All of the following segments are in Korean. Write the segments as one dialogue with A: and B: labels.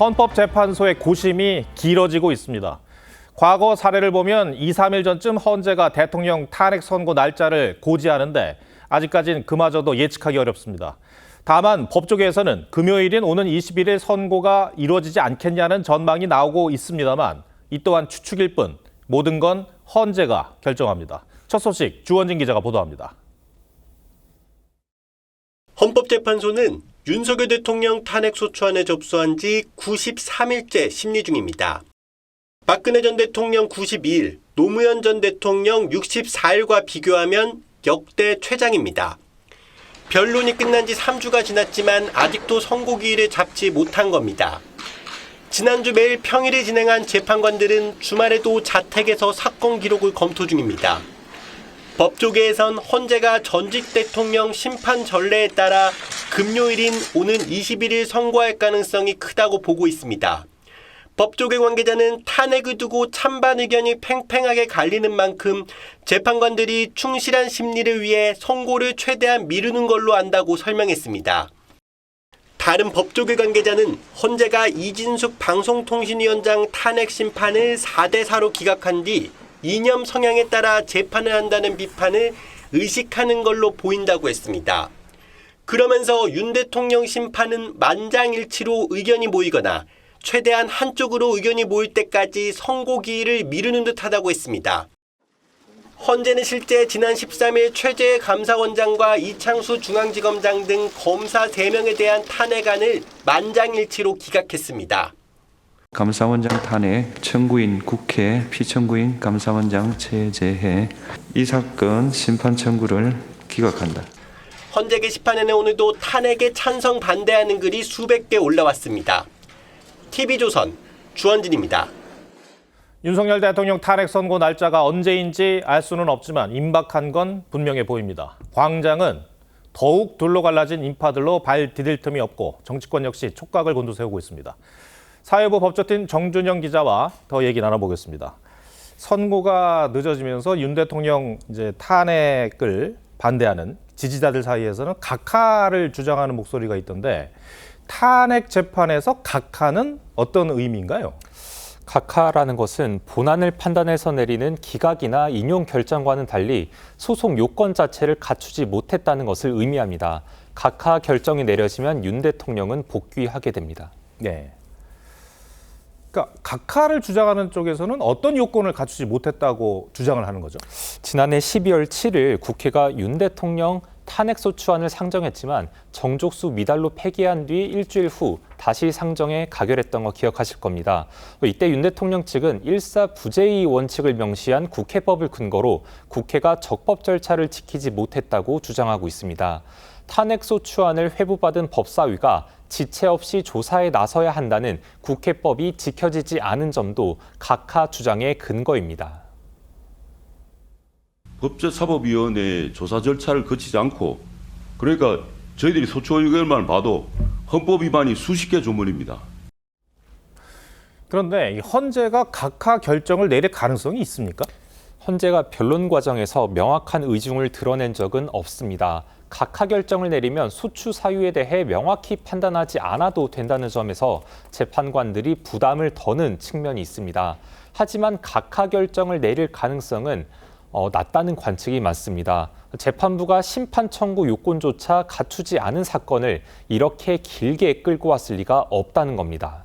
A: 헌법재판소의 고심이 길어지고 있습니다. 과거 사례를 보면 2, 3일 전쯤 헌재가 대통령 탄핵 선고 날짜를 고지하는데 아직까지는 그마저도 예측하기 어렵습니다. 다만 법조계에서는 금요일인 오는 21일 선고가 이루어지지 않겠냐는 전망이 나오고 있습니다만 이 또한 추측일 뿐 모든 건 헌재가 결정합니다. 첫 소식 주원진 기자가 보도합니다.
B: 헌법재판소는 윤석열 대통령 탄핵소추안에 접수한 지 93일째 심리 중입니다. 박근혜 전 대통령 92일, 노무현 전 대통령 64일과 비교하면 역대 최장입니다. 변론이 끝난 지 3주가 지났지만 아직도 선고기일을 잡지 못한 겁니다. 지난주 매일 평일에 진행한 재판관들은 주말에도 자택에서 사건 기록을 검토 중입니다. 법조계에선 헌재가 전직 대통령 심판 전례에 따라 금요일인 오는 21일 선고할 가능성이 크다고 보고 있습니다. 법조계 관계자는 탄핵을 두고 찬반 의견이 팽팽하게 갈리는 만큼 재판관들이 충실한 심리를 위해 선고를 최대한 미루는 걸로 안다고 설명했습니다. 다른 법조계 관계자는 헌재가 이진숙 방송통신위원장 탄핵 심판을 4대4로 기각한 뒤 이념 성향에 따라 재판을 한다는 비판을 의식하는 걸로 보인다고 했습니다. 그러면서 윤 대통령 심판은 만장일치로 의견이 모이거나 최대한 한쪽으로 의견이 모일 때까지 선고기일을 미루는 듯하다고 했습니다. 헌재는 실제 지난 13일 최재해 감사원장과 이창수 중앙지검장 등 검사 3명에 대한 탄핵안을 만장일치로 기각했습니다.
C: 감사원장 탄핵 청구인 국회, 피청구인 감사원장 최재해 이 사건 심판 청구를 기각한다.
B: 헌재 게시판에는 오늘도 탄핵에 찬성 반대하는 글이 수백 개 올라왔습니다. TV조선 주원진입니다.
A: 윤석열 대통령 탄핵 선고 날짜가 언제인지 알 수는 없지만 임박한 건 분명해 보입니다. 광장은 더욱 둘러갈라진 인파들로 발 디딜 틈이 없고 정치권 역시 촉각을 곤두세우고 있습니다. 사회부 법조팀 정준영 기자와 더 얘기 나눠보겠습니다. 선고가 늦어지면서 윤 대통령 탄핵을 반대하는 지지자들 사이에서는 각하를 주장하는 목소리가 있던데 탄핵 재판에서 각하는 어떤 의미인가요?
D: 각하라는 것은 본안을 판단해서 내리는 기각이나 인용 결정과는 달리 소송 요건 자체를 갖추지 못했다는 것을 의미합니다. 각하 결정이 내려지면 윤 대통령은 복귀하게 됩니다.
A: 네. 그러니까 각하를 주장하는 쪽에서는 어떤 요건을 갖추지 못했다고 주장을 하는 거죠?
D: 지난해 12월 7일 국회가 윤 대통령 탄핵소추안을 상정했지만 정족수 미달로 폐기한 뒤 일주일 후 다시 상정에 가결했던 거 기억하실 겁니다. 이때 윤 대통령 측은 일사부재의 원칙을 명시한 국회법을 근거로 국회가 적법 절차를 지키지 못했다고 주장하고 있습니다. 탄핵소추안을 회부받은 법사위가 지체 없이 조사에 나서야 한다는 국회법이 지켜지지 않은 점도 각하 주장의 근거입니다.
E: 법제사법위원회의 조사 절차를 거치지 않고 그러니까 저희들이 소추 의견만 봐도 헌법 위반이 수십 개 조문입니다.
A: 그런데 이 헌재가 각하 결정을 내릴 가능성이 있습니까?
D: 헌재가 변론 과정에서 명확한 의중을 드러낸 적은 없습니다. 각하 결정을 내리면 소추 사유에 대해 명확히 판단하지 않아도 된다는 점에서 재판관들이 부담을 더는 측면이 있습니다. 하지만 각하 결정을 내릴 가능성은 낮다는 관측이 많습니다. 재판부가 심판 청구 요건조차 갖추지 않은 사건을 이렇게 길게 끌고 왔을 리가 없다는 겁니다.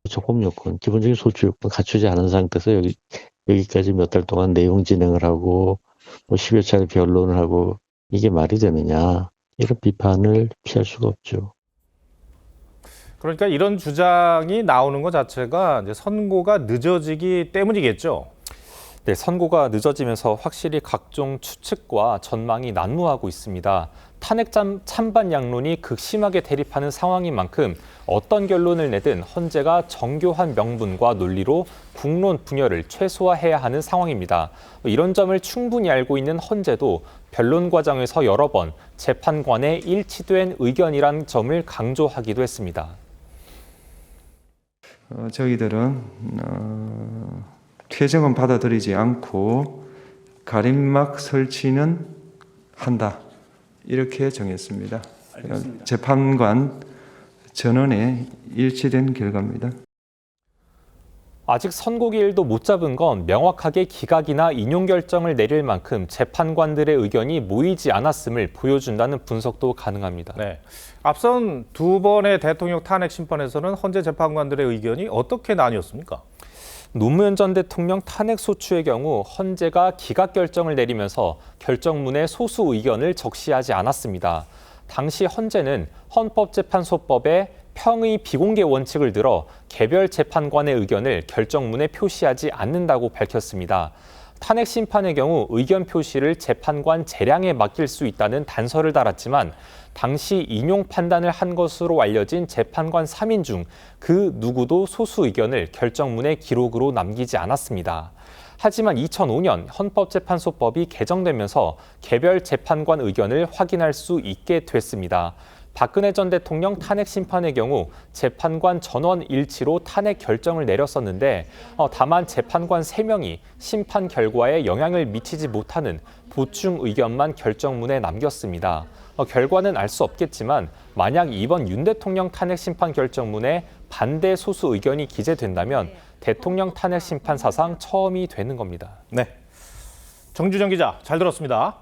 F: 적법 요건, 기본적인 소추 요건 갖추지 않은 상태에서 여기까지 몇 달 동안 내용 진행을 하고 10여 차례 변론을 하고 이게 말이 되느냐, 이런 비판을 피할 수가 없죠.
A: 그러니까 이런 주장이 나오는 것 자체가 이제 선고가 늦어지기 때문이겠죠.
D: 네, 선고가 늦어지면서 확실히 각종 추측과 전망이 난무하고 있습니다. 탄핵 찬반 양론이 극심하게 대립하는 상황인 만큼 어떤 결론을 내든 헌재가 정교한 명분과 논리로 국론 분열을 최소화해야 하는 상황입니다. 이런 점을 충분히 알고 있는 헌재도 변론 과정에서 여러 번 재판관의 일치된 의견이란 점을 강조하기도 했습니다.
C: 저희들은 퇴정은 받아들이지 않고 가림막 설치는 한다. 이렇게 정했습니다. 알겠습니다. 재판관 전원에 일치된 결과입니다.
D: 아직 선고기일도 못 잡은 건 명확하게 기각이나 인용 결정을 내릴 만큼 재판관들의 의견이 모이지 않았음을 보여준다는 분석도 가능합니다.
A: 네. 앞선 두 번의 대통령 탄핵 심판에서는 헌재 재판관들의 의견이 어떻게 나뉘었습니까?
D: 노무현 전 대통령 탄핵 소추의 경우 헌재가 기각 결정을 내리면서 결정문에 소수 의견을 적시하지 않았습니다. 당시 헌재는 헌법재판소법에 평의 비공개 원칙을 들어 개별 재판관의 의견을 결정문에 표시하지 않는다고 밝혔습니다. 탄핵 심판의 경우 의견 표시를 재판관 재량에 맡길 수 있다는 단서를 달았지만 당시 인용 판단을 한 것으로 알려진 재판관 3인 중 그 누구도 소수 의견을 결정문에 기록으로 남기지 않았습니다. 하지만 2005년 헌법재판소법이 개정되면서 개별 재판관 의견을 확인할 수 있게 됐습니다. 박근혜 전 대통령 탄핵 심판의 경우 재판관 전원 일치로 탄핵 결정을 내렸었는데 다만 재판관 3명이 심판 결과에 영향을 미치지 못하는 보충 의견만 결정문에 남겼습니다. 결과는 알 수 없겠지만 만약 이번 윤 대통령 탄핵 심판 결정문에 반대 소수 의견이 기재된다면 대통령 탄핵 심판 사상 처음이 되는 겁니다.
A: 네. 정주정 기자, 잘 들었습니다.